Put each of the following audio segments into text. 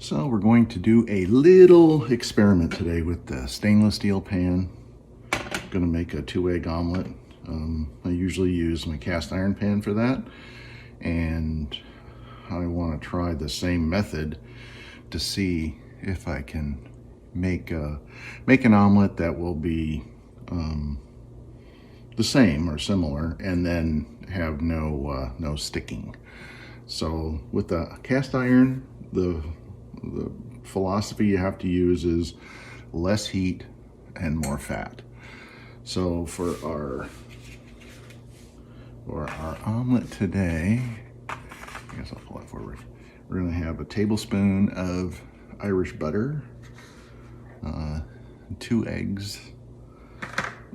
So we're going to do a little experiment today with the stainless steel pan. I'm going to make a 2-egg omelet. I usually use my cast iron pan for that, and I want to try the same method to see if I can make an omelet that will be the same or similar, and then have no sticking. So with the cast iron, the philosophy you have to use is less heat and more fat. So for our omelet today, I guess I'll pull it forward. We're going to have a tablespoon of Irish butter, 2 eggs,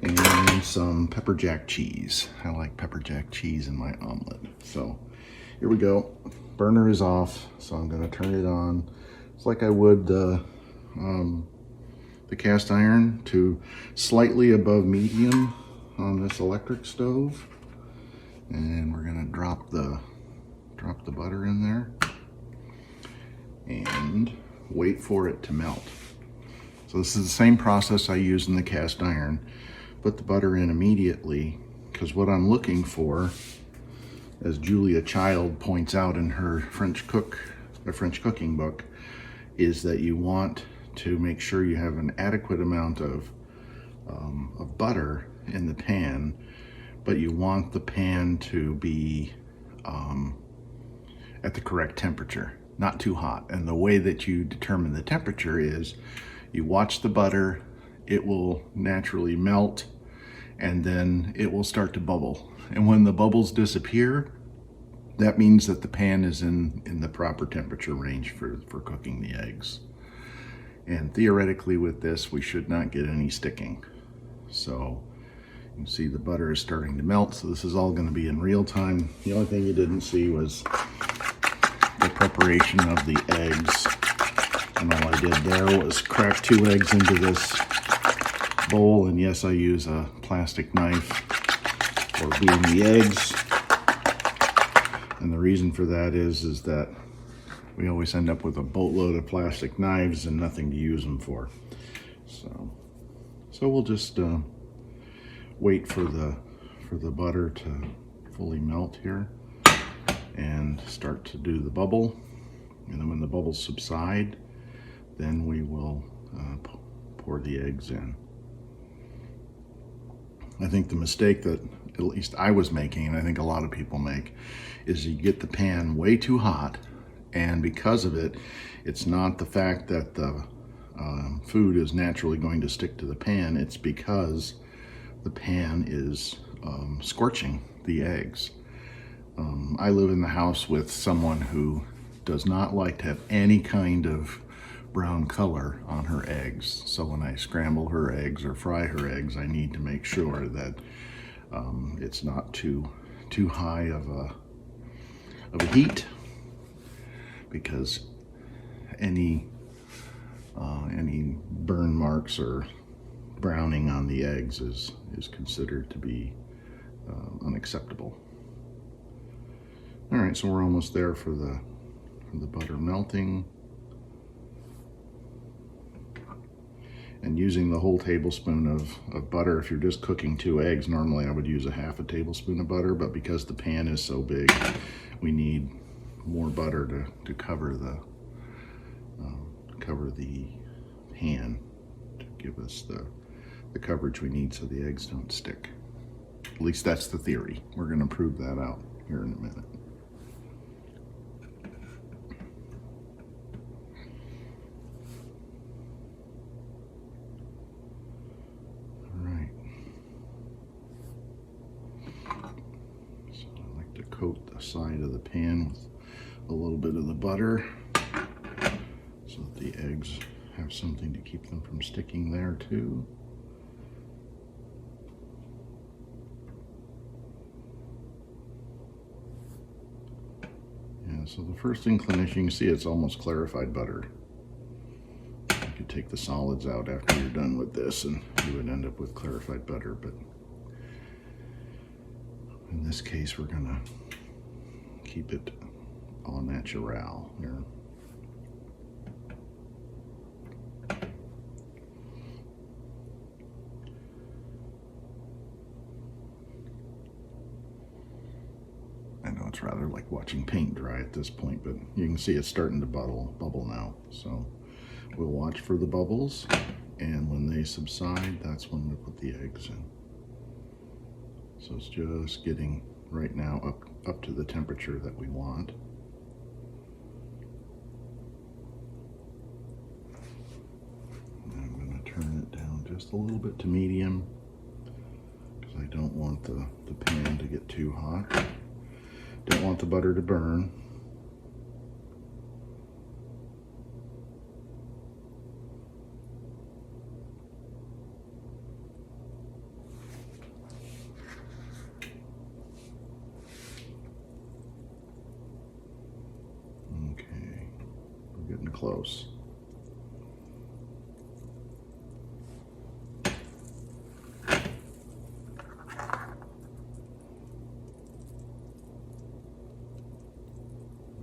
and some pepper jack cheese. I like pepper jack cheese in my omelet. So here we go. Burner is off, so I'm going to turn it on. It's like I would the cast iron, to slightly above medium on this electric stove, and we're going to drop the butter in there and wait for it to melt. So this is the same process I use in the cast iron. Put the butter in immediately, because what I'm looking for, as Julia Child points out in her French cooking book, is that you want to make sure you have an adequate amount of butter in the pan, but you want the pan to be at the correct temperature, not too hot. And the way that you determine the temperature is you watch the butter, it will naturally melt, and then it will start to bubble. And when the bubbles disappear, that means that the pan is in the proper temperature range for cooking the eggs. And theoretically with this, we should not get any sticking. So you can see the butter is starting to melt. So this is all going to be in real time. The only thing you didn't see was the preparation of the eggs. And all I did there was crack 2 eggs into this bowl. And yes, I use a plastic knife for beating the eggs. And the reason for that is that we always end up with a boatload of plastic knives and nothing to use them for. So we'll just wait for the butter to fully melt here and start to do the bubble. And then when the bubbles subside, then we will pour the eggs in. I think the mistake that at least I was making, and I think a lot of people make, is you get the pan way too hot, and because of it, it's not the fact that the food is naturally going to stick to the pan, it's because the pan is scorching the eggs. I live in the house with someone who does not like to have any kind of brown color on her eggs. So when I scramble her eggs or fry her eggs, I need to make sure that it's not too high of a heat, because any burn marks or browning on the eggs is considered to be unacceptable. All right, so we're almost there for the butter melting. And using the whole tablespoon of butter, if you're just cooking 2 eggs, normally I would use a half a tablespoon of butter, but because the pan is so big, we need more butter to cover the pan, to give us the coverage we need so the eggs don't stick. At least that's the theory. We're going to prove that out here in a minute. Coat the side of the pan with a little bit of the butter so that the eggs have something to keep them from sticking there too. Yeah, so the first inclination, you can see it's almost clarified butter. You could take the solids out after you're done with this and you would end up with clarified butter, but in this case we're gonna keep it au natural here. it's rather like watching paint dry at this point, but you can see it's starting to bubble now. So we'll watch for the bubbles, and when they subside, that's when we put the eggs in. So it's just getting right now up to the temperature that we want. I'm going to turn it down just a little bit to medium, because I don't want the pan to get too hot. Don't want the butter to burn. Okay, we're getting close.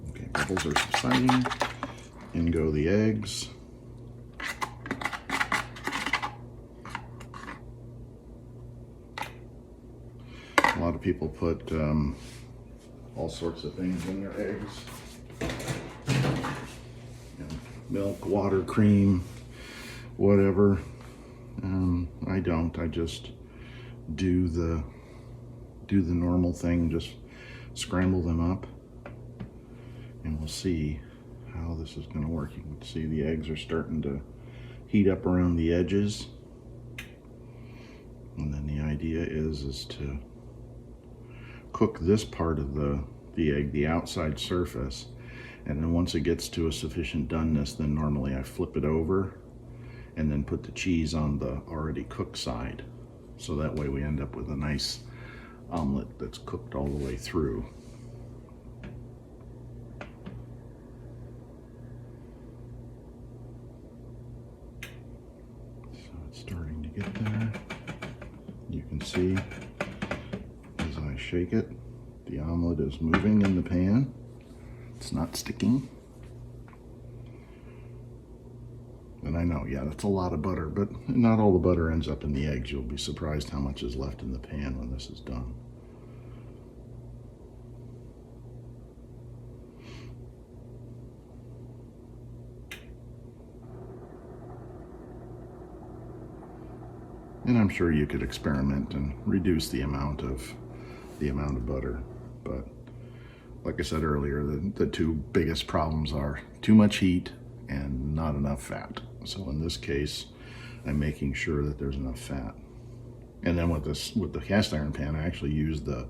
Okay, bubbles are subsiding. In go the eggs. A lot of people put all sorts of things in their eggs. Milk, water, cream, whatever. I don't. I just do the normal thing. Just scramble them up, and we'll see how this is going to work. You can see the eggs are starting to heat up around the edges, and then the idea is to cook this part of the egg, the outside surface. And then once it gets to a sufficient doneness, then normally I flip it over and then put the cheese on the already cooked side. So that way we end up with a nice omelet that's cooked all the way through. So it's starting to get there. You can see as I shake it, the omelet is moving in the pan. It's not sticking. And I know, yeah, that's a lot of butter, but not all the butter ends up in the eggs. You'll be surprised how much is left in the pan when this is done. And I'm sure you could experiment and reduce the amount of butter, but like I said earlier, the two biggest problems are too much heat and not enough fat. So in this case, I'm making sure that there's enough fat. And then with the cast iron pan, I actually use the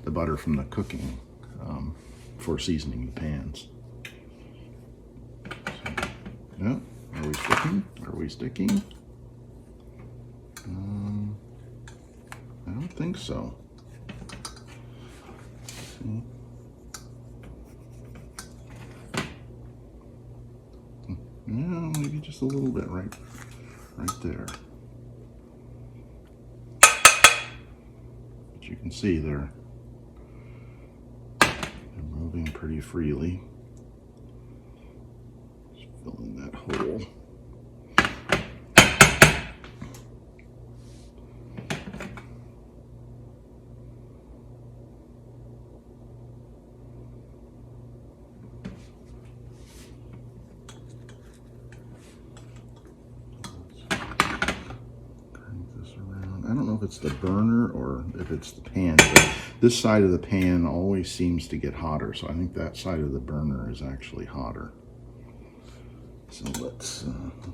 butter from the cooking for seasoning the pans. So, yeah, are we sticking? Are we sticking? I don't think so. See? Yeah, maybe just a little bit right there. But you can see they're moving pretty freely. Just fill in that hole. I don't know if it's the burner or if it's the pan, but this side of the pan always seems to get hotter, so I think that side of the burner is actually hotter. So let's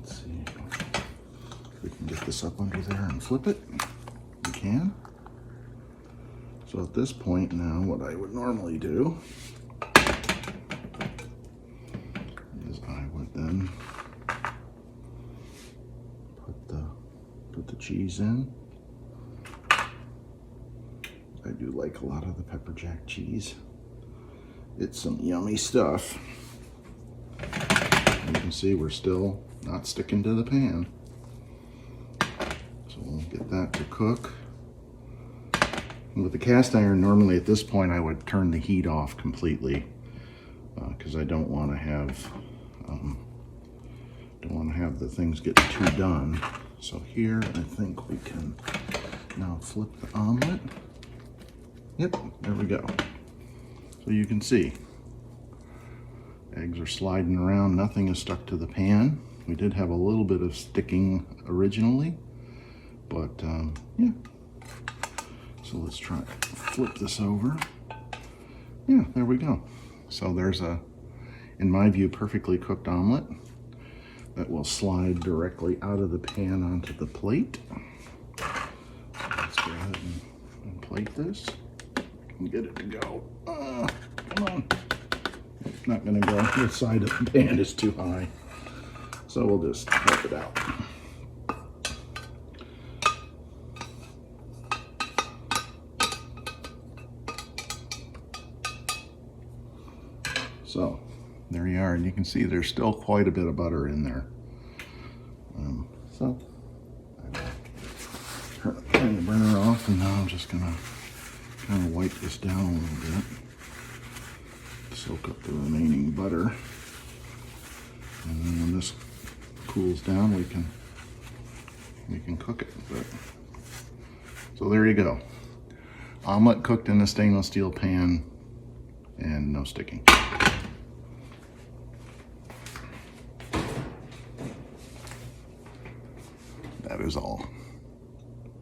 see if we can get this up under there and flip it. We can. So at this point now, what I would normally do is I would then put the cheese in. I do like a lot of the pepper jack cheese. It's some yummy stuff. You can see we're still not sticking to the pan. So we'll get that to cook. And with the cast iron, normally at this point I would turn the heat off completely because I don't want to have the things get too done. So here I think we can now flip the omelet. Yep, there we go. So you can see, eggs are sliding around, nothing is stuck to the pan. We did have a little bit of sticking originally, but yeah. So let's try to flip this over. Yeah, there we go. So there's a, in my view, perfectly cooked omelet that will slide directly out of the pan onto the plate. Let's go ahead and plate this and get it to go. Come on. It's not gonna go. The side of the pan is too high. So we'll just help it out. So there you are, and you can see there's still quite a bit of butter in there. So turn the burner off, and now I'm just gonna kind of wipe this down a little bit, soak up the remaining butter, and then when this cools down, we can cook it. But so there you go, omelet cooked in a stainless steel pan and no sticking. That is all.